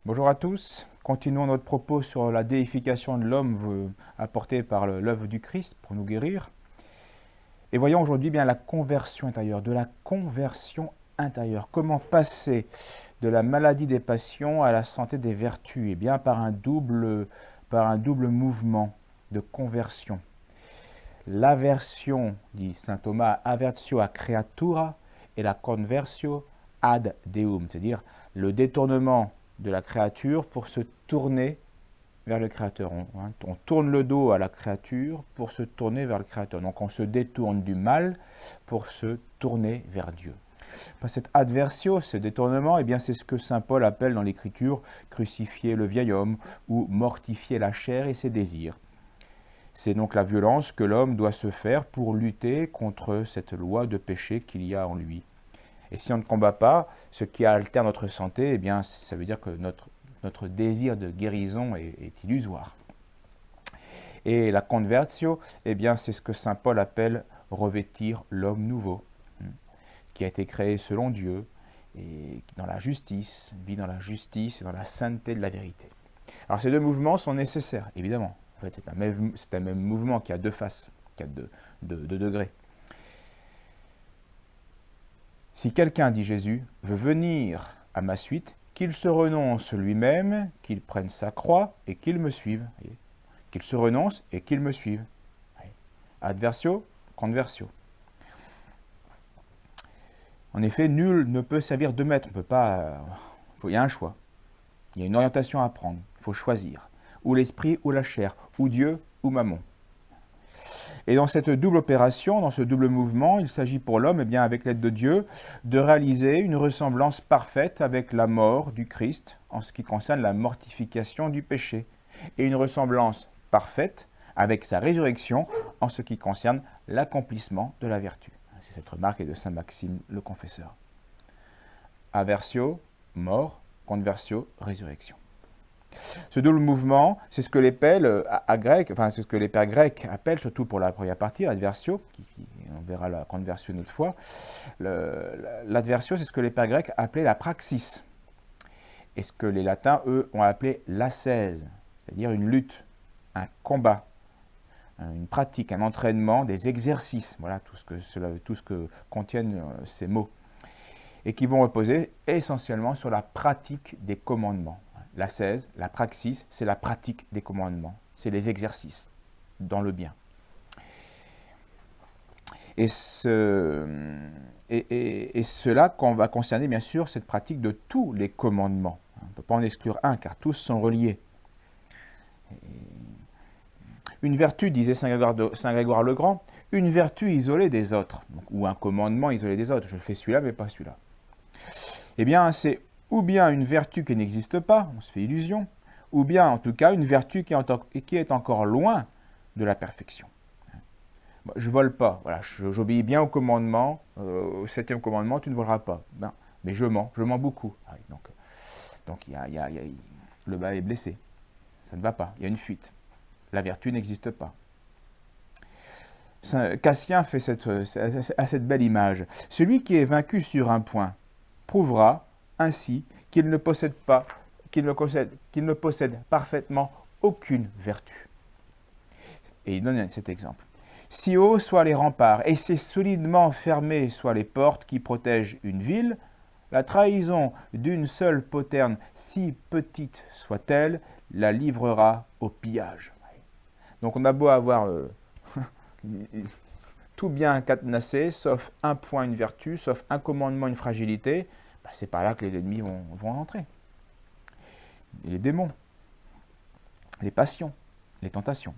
Bonjour à tous, continuons notre propos sur la déification de l'homme apportée par l'œuvre du Christ pour nous guérir. Et voyons aujourd'hui bien la conversion intérieure, de la conversion intérieure. Comment passer de la maladie des passions à la santé des vertus? Eh bien par un double mouvement de conversion. L'aversion, dit saint Thomas, avertio a creatura, et la conversio ad Deum, c'est-à-dire le détournement de la créature pour se tourner vers le Créateur. On tourne le dos à la créature pour se tourner vers le Créateur. Donc on se détourne du mal pour se tourner vers Dieu. Cette adversio, ce détournement, eh bien c'est ce que saint Paul appelle dans l'Écriture crucifier le vieil homme ou mortifier la chair et ses désirs. C'est donc la violence que l'homme doit se faire pour lutter contre cette loi de péché qu'il y a en lui. Et si on ne combat pas ce qui altère notre santé, eh bien, ça veut dire que notre désir de guérison est illusoire. Et la convertio, eh bien, c'est ce que saint Paul appelle revêtir l'homme nouveau, qui a été créé selon Dieu, et dans la justice, vit dans la justice et dans la sainteté de la vérité. Alors ces deux mouvements sont nécessaires, évidemment. En fait, c'est un même mouvement qui a deux faces, qui a deux degrés. Si quelqu'un, dit Jésus, veut venir à ma suite, qu'il se renonce lui-même, qu'il prenne sa croix et qu'il me suive. Qu'il se renonce et qu'il me suive. Adversio, conversio. En effet, nul ne peut servir deux maîtres. On peut pas. Il y a un choix. Il y a une orientation à prendre. Il faut choisir. Ou l'esprit ou la chair. Ou Dieu ou Mammon. Et dans cette double opération, dans ce double mouvement, il s'agit pour l'homme, eh bien, avec l'aide de Dieu, de réaliser une ressemblance parfaite avec la mort du Christ en ce qui concerne la mortification du péché, et une ressemblance parfaite avec sa résurrection en ce qui concerne l'accomplissement de la vertu. C'est cette remarque de saint Maxime le Confesseur. Aversio, mort, conversio, résurrection. Ce double mouvement, c'est ce que les pères grecs appellent, surtout pour la première partie, l'adversio, on verra la conversion une autre fois. L'adversio, c'est ce que les pères grecs appelaient la praxis. Et ce que les latins, eux, ont appelé l'ascèse, c'est-à-dire une lutte, un combat, une pratique, un entraînement, des exercices. Voilà tout ce que contiennent ces mots. Et qui vont reposer essentiellement sur la pratique des commandements. L'ascèse, la praxis, c'est la pratique des commandements. C'est les exercices dans le bien. Et cela va concerner bien sûr cette pratique de tous les commandements. On ne peut pas en exclure un car tous sont reliés. Une vertu, disait saint Grégoire le Grand, une vertu isolée des autres, ou un commandement isolé des autres. Je fais celui-là mais pas celui-là. Eh bien, c'est ou bien une vertu qui n'existe pas, on se fait illusion, ou bien en tout cas une vertu qui est encore loin de la perfection. Je ne vole pas, voilà, j'obéis bien au commandement, au 7e commandement, tu ne voleras pas. Ben, mais je mens beaucoup. Donc le bas est blessé, ça ne va pas, il y a une fuite. La vertu n'existe pas. Cassien fait cette belle image. Celui qui est vaincu sur un point prouvera ainsi qu'il ne possède parfaitement aucune vertu. Et il donne cet exemple. Si hauts soient les remparts et si solidement fermées soient les portes qui protègent une ville, la trahison d'une seule poterne, si petite soit-elle, la livrera au pillage. Donc on a beau avoir tout bien cadenassé, sauf un point, une vertu, sauf un commandement, une fragilité, c'est par là que les ennemis vont entrer. Et les démons, les passions, les tentations.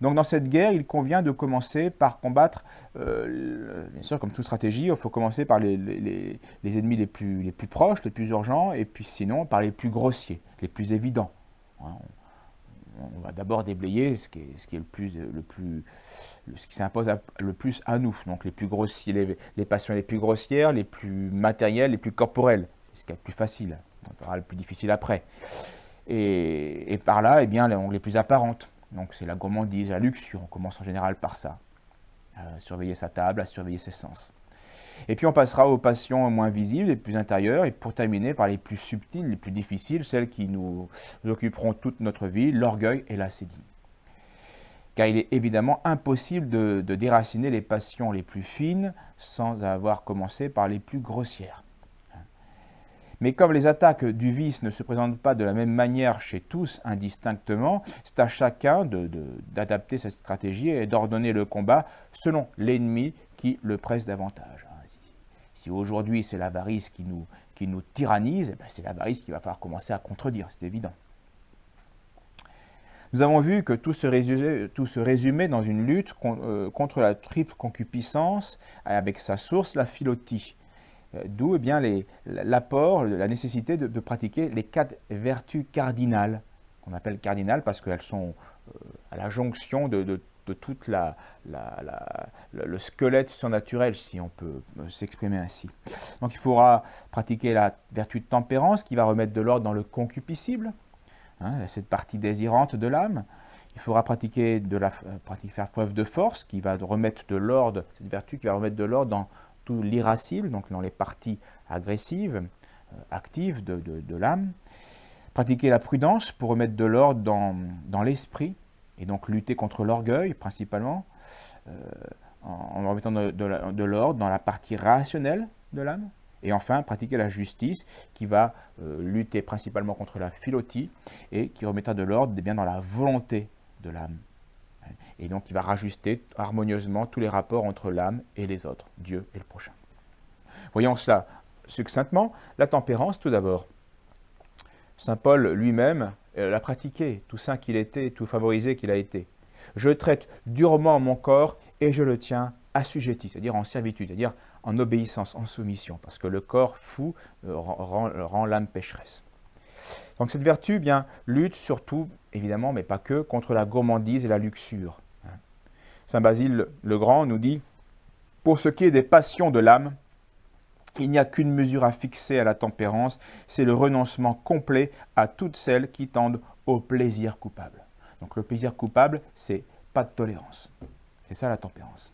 Donc dans cette guerre, il convient de commencer par combattre, bien sûr comme toute stratégie, il faut commencer par les ennemis les plus proches, les plus urgents, et puis sinon par les plus grossiers, les plus évidents. On va d'abord déblayer ce qui s'impose le plus à nous, donc les plus grossiers, les passions les plus grossières, les plus matérielles, les plus corporelles, c'est ce qui est le plus facile, on verra le plus difficile après. Et par là, eh bien, les plus apparentes, donc c'est la gourmandise, la luxure, on commence en général par ça, à surveiller sa table, à surveiller ses sens. Et puis on passera aux passions moins visibles, les plus intérieures, et pour terminer par les plus subtiles, les plus difficiles, celles qui nous occuperont toute notre vie, l'orgueil et la sédine. Car il est évidemment impossible de déraciner les passions les plus fines sans avoir commencé par les plus grossières. Mais comme les attaques du vice ne se présentent pas de la même manière chez tous indistinctement, c'est à chacun d'adapter cette stratégie et d'ordonner le combat selon l'ennemi qui le presse davantage. Si aujourd'hui c'est l'avarice qui nous tyrannise, c'est l'avarice qu'il va falloir commencer à contredire, c'est évident. Nous avons vu que tout se résumait dans une lutte contre la triple concupiscence avec sa source, la philotie. D'où l'apport, la nécessité de pratiquer les 4 vertus cardinales, qu'on appelle cardinales parce qu'elles sont à la jonction de tout le squelette surnaturel, si on peut s'exprimer ainsi. Donc il faudra pratiquer la vertu de tempérance qui va remettre de l'ordre dans le concupiscible, cette partie désirante de l'âme. Il faudra faire preuve de force qui va remettre de l'ordre, cette vertu qui va remettre de l'ordre dans tout l'irascible, donc dans les parties agressives, actives de l'âme. Pratiquer la prudence pour remettre de l'ordre dans l'esprit et donc lutter contre l'orgueil principalement, en remettant de l'ordre dans la partie rationnelle de l'âme. Et enfin, pratiquer la justice qui va lutter principalement contre la philotie et qui remettra de l'ordre dans la volonté de l'âme. Et donc, il va rajuster harmonieusement tous les rapports entre l'âme et les autres, Dieu et le prochain. Voyons cela succinctement. La tempérance, tout d'abord. Saint Paul lui-même l'a pratiqué, tout saint qu'il était, tout favorisé qu'il a été. Je traite durement mon corps et je le tiens assujetti, c'est-à-dire en servitude, c'est-à-dire en obéissance, en soumission, parce que le corps fou rend l'âme pécheresse. Donc cette vertu lutte surtout, évidemment, mais pas que, contre la gourmandise et la luxure. Saint Basile le Grand nous dit « Pour ce qui est des passions de l'âme, il n'y a qu'une mesure à fixer à la tempérance, c'est le renoncement complet à toutes celles qui tendent au plaisir coupable. » Donc le plaisir coupable, c'est pas de tolérance. C'est ça la tempérance.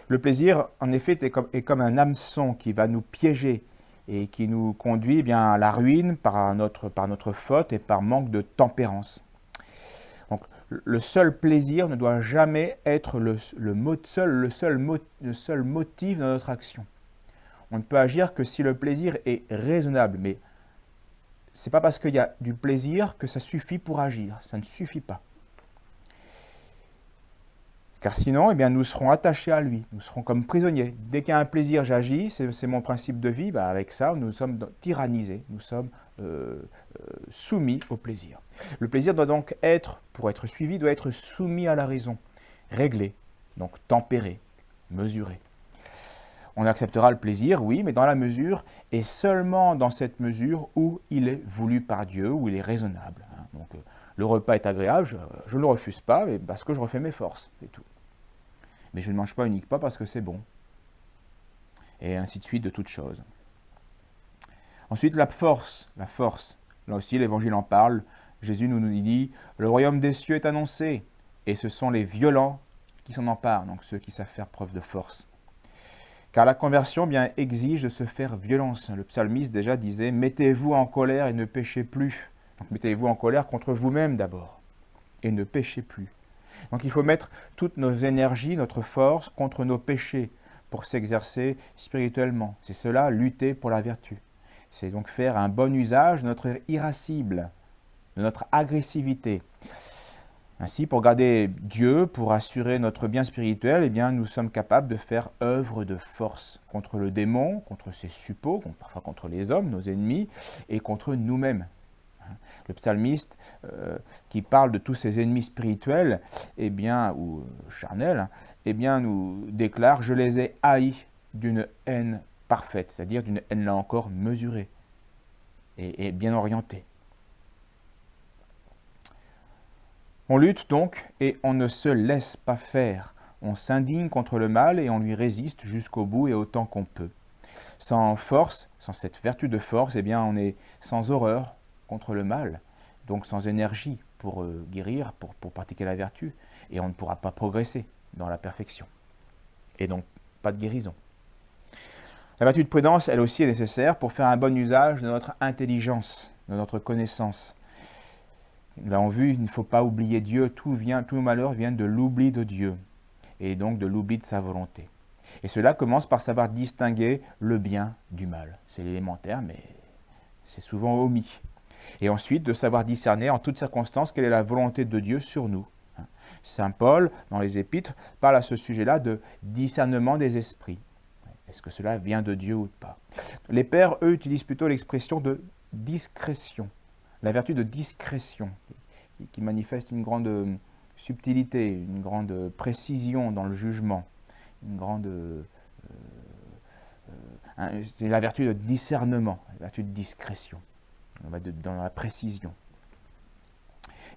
Le plaisir, en effet, est comme un hameçon qui va nous piéger et qui nous conduit à la ruine par notre faute et par manque de tempérance. Donc, le seul plaisir ne doit jamais être le seul motif de notre action. On ne peut agir que si le plaisir est raisonnable, mais ce n'est pas parce qu'il y a du plaisir que ça suffit pour agir, ça ne suffit pas. Car sinon, nous serons attachés à lui, nous serons comme prisonniers. Dès qu'il y a un plaisir, j'agis, c'est mon principe de vie, avec ça, nous sommes tyrannisés, nous sommes soumis au plaisir. Le plaisir doit donc pour être suivi, doit être soumis à la raison, réglé, donc tempéré, mesuré. On acceptera le plaisir, oui, mais dans la mesure, et seulement dans cette mesure où il est voulu par Dieu, où il est raisonnable. Donc, le repas est agréable, je ne le refuse pas, mais parce que je refais mes forces, c'est tout. Mais je ne mange pas uniquement parce que c'est bon. Et ainsi de suite de toutes choses. Ensuite, la force. Là aussi, l'Évangile en parle. Jésus nous dit, le royaume des cieux est annoncé, et ce sont les violents qui s'en emparent, donc ceux qui savent faire preuve de force. Car la conversion exige de se faire violence. Le psalmiste déjà disait, mettez-vous en colère et ne péchez plus. Donc mettez-vous en colère contre vous-même d'abord, et ne péchez plus. Donc il faut mettre toutes nos énergies, notre force contre nos péchés pour s'exercer spirituellement. C'est cela, lutter pour la vertu. C'est donc faire un bon usage de notre irascible, de notre agressivité. Ainsi, pour garder Dieu, pour assurer notre bien spirituel, nous sommes capables de faire œuvre de force contre le démon, contre ses suppôts, parfois contre les hommes, nos ennemis, et contre nous-mêmes. Le psalmiste qui parle de tous ses ennemis spirituels, ou charnels, nous déclare « Je les ai haïs d'une haine parfaite », c'est-à-dire d'une haine là encore mesurée et bien orientée. On lutte donc et on ne se laisse pas faire. On s'indigne contre le mal et on lui résiste jusqu'au bout et autant qu'on peut. Sans force, sans cette vertu de force, on est sans horreur contre le mal, donc sans énergie pour guérir, pour pratiquer la vertu, et on ne pourra pas progresser dans la perfection. Et donc, pas de guérison. La vertu de prudence, elle aussi, est nécessaire pour faire un bon usage de notre intelligence, de notre connaissance. Nous l'avons vu, il ne faut pas oublier Dieu, tout malheur vient de l'oubli de Dieu, et donc de l'oubli de sa volonté. Et cela commence par savoir distinguer le bien du mal. C'est élémentaire, mais c'est souvent omis. Et ensuite, de savoir discerner en toutes circonstances quelle est la volonté de Dieu sur nous. Saint Paul, dans les Épîtres, parle à ce sujet-là de discernement des esprits. Est-ce que cela vient de Dieu ou pas? Les pères, eux, utilisent plutôt l'expression de discrétion, la vertu de discrétion, qui manifeste une grande subtilité, une grande précision dans le jugement, c'est la vertu de discernement, la vertu de discrétion, on va dans la précision.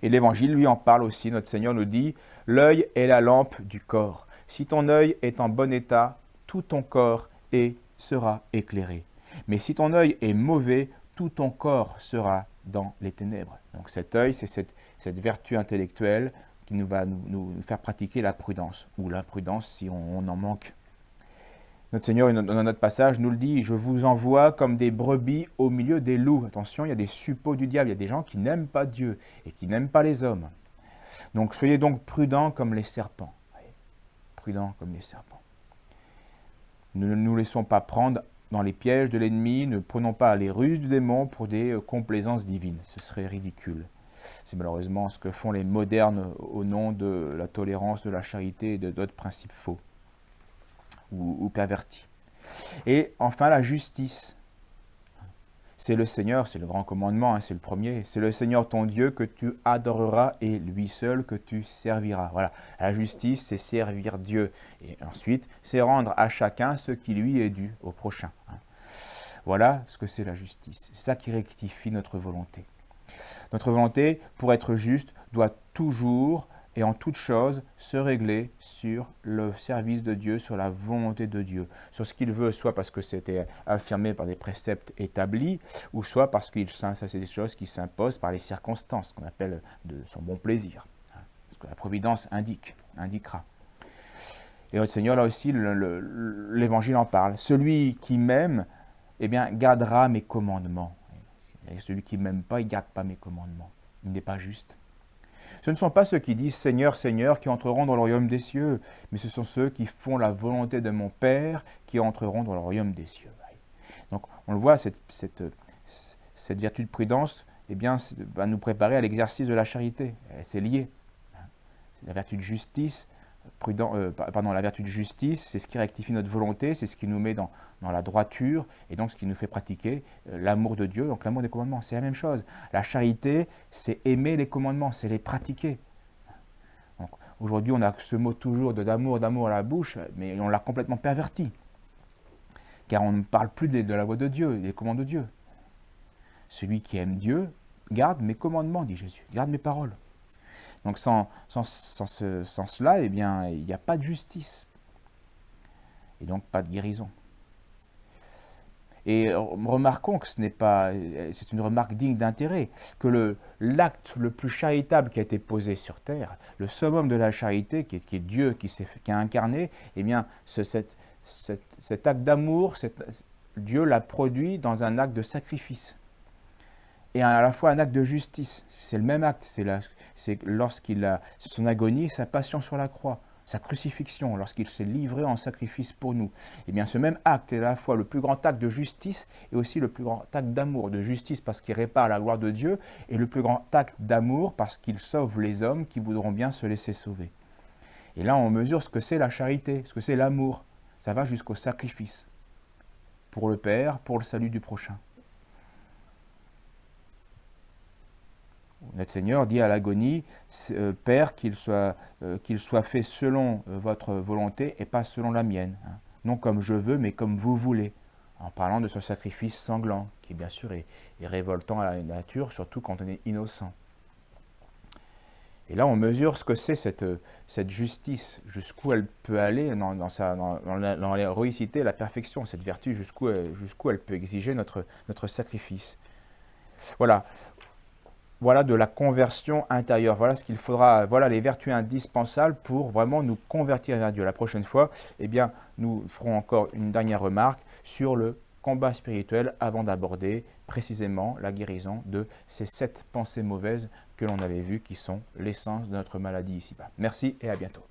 Et l'Évangile, lui, en parle aussi. Notre Seigneur nous dit « L'œil est la lampe du corps. Si ton œil est en bon état, tout ton corps sera éclairé. Mais si ton œil est mauvais, tout ton corps sera dans les ténèbres. » Donc cet œil, c'est cette vertu intellectuelle qui va nous faire pratiquer la prudence, ou l'imprudence si on en manque. Notre Seigneur, dans notre passage, nous le dit, « Je vous envoie comme des brebis au milieu des loups. » Attention, il y a des suppôts du diable, il y a des gens qui n'aiment pas Dieu et qui n'aiment pas les hommes. Donc, soyez donc prudents comme les serpents. Prudents comme les serpents. Ne nous laissons pas prendre dans les pièges de l'ennemi, ne prenons pas les ruses du démon pour des complaisances divines. Ce serait ridicule. C'est malheureusement ce que font les modernes au nom de la tolérance, de la charité et d'autres principes faux ou pervertis. Et enfin, la justice. C'est le Seigneur, c'est le grand commandement, hein, c'est le premier. C'est le Seigneur ton Dieu que tu adoreras et lui seul que tu serviras. Voilà, la justice, c'est servir Dieu. Et ensuite, c'est rendre à chacun ce qui lui est dû au prochain. Hein. Voilà ce que c'est la justice. C'est ça qui rectifie notre volonté. Notre volonté, pour être juste, doit toujours et en toute chose se régler sur le service de Dieu, sur la volonté de Dieu, sur ce qu'il veut, soit parce que c'était affirmé par des préceptes établis, ou soit parce que ça c'est des choses qui s'imposent par les circonstances, qu'on appelle de son bon plaisir, ce que la providence indiquera. Et notre Seigneur, là aussi, l'Évangile en parle. Celui qui m'aime, eh bien, gardera mes commandements. Et celui qui ne m'aime pas, il ne garde pas mes commandements. Il n'est pas juste. Ce ne sont pas ceux qui disent « Seigneur, Seigneur » qui entreront dans le royaume des cieux, mais ce sont ceux qui font la volonté de mon Père qui entreront dans le royaume des cieux. Donc, on le voit, cette vertu de prudence, eh bien, va nous préparer à l'exercice de la charité. C'est lié. C'est la vertu de justice. La vertu de justice, c'est ce qui rectifie notre volonté, c'est ce qui nous met dans la droiture, et donc ce qui nous fait pratiquer l'amour de Dieu, donc l'amour des commandements. C'est la même chose. La charité, c'est aimer les commandements, c'est les pratiquer. Aujourd'hui, on a ce mot toujours d'amour à la bouche, mais on l'a complètement perverti. Car on ne parle plus de la voix de Dieu, des commandements de Dieu. Celui qui aime Dieu, garde mes commandements, dit Jésus, garde mes paroles. Donc sans cela, eh bien, il n'y a pas de justice. Et donc pas de guérison. Et remarquons que c'est une remarque digne d'intérêt, que l'acte le plus charitable qui a été posé sur terre, le summum de la charité, qui est Dieu qui a incarné, eh bien, cet acte d'amour, Dieu l'a produit dans un acte de sacrifice. Et à la fois un acte de justice. C'est le même acte. C'est son agonie, sa passion sur la croix, sa crucifixion, lorsqu'il s'est livré en sacrifice pour nous. Eh bien, ce même acte est à la fois le plus grand acte de justice et aussi le plus grand acte d'amour. De justice parce qu'il répare la gloire de Dieu et le plus grand acte d'amour parce qu'il sauve les hommes qui voudront bien se laisser sauver. Et là, on mesure ce que c'est la charité, ce que c'est l'amour. Ça va jusqu'au sacrifice pour le Père, pour le salut du prochain. Notre Seigneur dit à l'agonie, Père, qu'il soit fait selon votre volonté et pas selon la mienne. Hein. Non comme je veux, mais comme vous voulez. En parlant de ce sacrifice sanglant, qui bien sûr est révoltant à la nature, surtout quand on est innocent. Et là, on mesure ce que c'est cette justice, jusqu'où elle peut aller dans l'héroïcité, la perfection, cette vertu, jusqu'où elle peut exiger notre sacrifice. Voilà. voilà, de la conversion intérieure. Voilà ce qu'il faudra, voilà les vertus indispensables pour vraiment nous convertir vers Dieu. La prochaine fois, eh bien, nous ferons encore une dernière remarque sur le combat spirituel avant d'aborder précisément la guérison de ces 7 pensées mauvaises que l'on avait vues qui sont l'essence de notre maladie ici-bas. Merci et à bientôt.